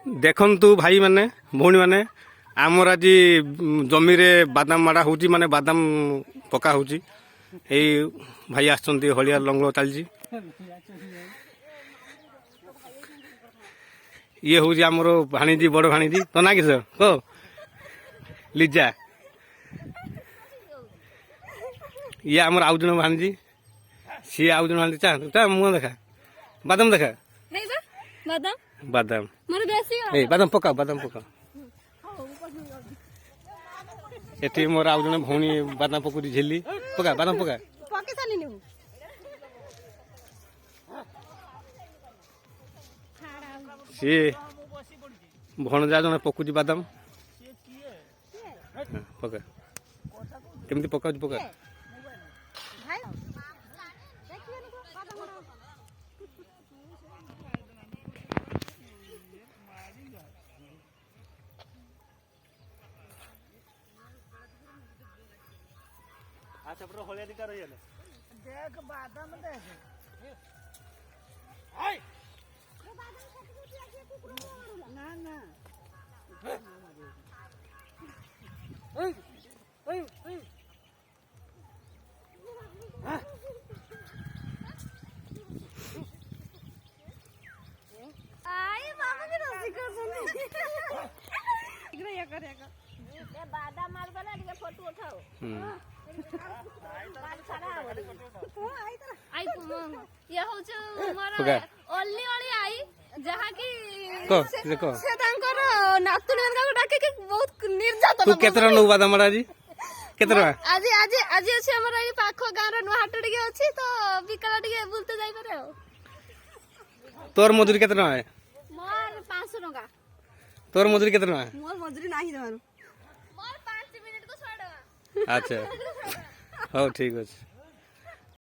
देखंतु भाई माने भौणी माने आमर आज जमी रे बादाम माड़ा होची माने बादाम पका होची ए भाई आछंती हलिया लंगलो चलजी ये होची आमर भाणीजी बड़ भाणीजी तो ना किस को लिजा ये आमर आउ जन भाणीजी सी आउ जन भाणीजी चा मुह देखा बादाम देखा नहीं बा बादाम बादाम मोर बेसी ए बादाम पका एठी मोर आउ जने भौणी बादाम पकुरी झेली पका बादाम पका पके सानी नु सी भणजा जने पकुची बादाम पका केमती पका पका अच्छा पूरा होलिया दिखा रही है देख बादाम देख हाय ना ना ओए ओए ओए आई मामा भी रसी कर सुनी इकडे या कर ए बादाम मार बना के फोटो उठाओ आई ये होच मोर ओल्ली ओली आई जहा की को देखो से तांकर नातुनी मनका डाके के बहुत निर्यातन तू केतरा नो बादाम माड़ा जी केतरा आज आज आज अछि हमर ई पाखो गां रो हाट टिके अछि तो बिकला टिके बुलते जाई पारे तोर मजूरी केतना है मोर 500 टका तोर मजूरी केतना है मोर मजूरी नाही देवानो मोर 5 मिनिट को 100 टका अच्छा हो ठीक अछि।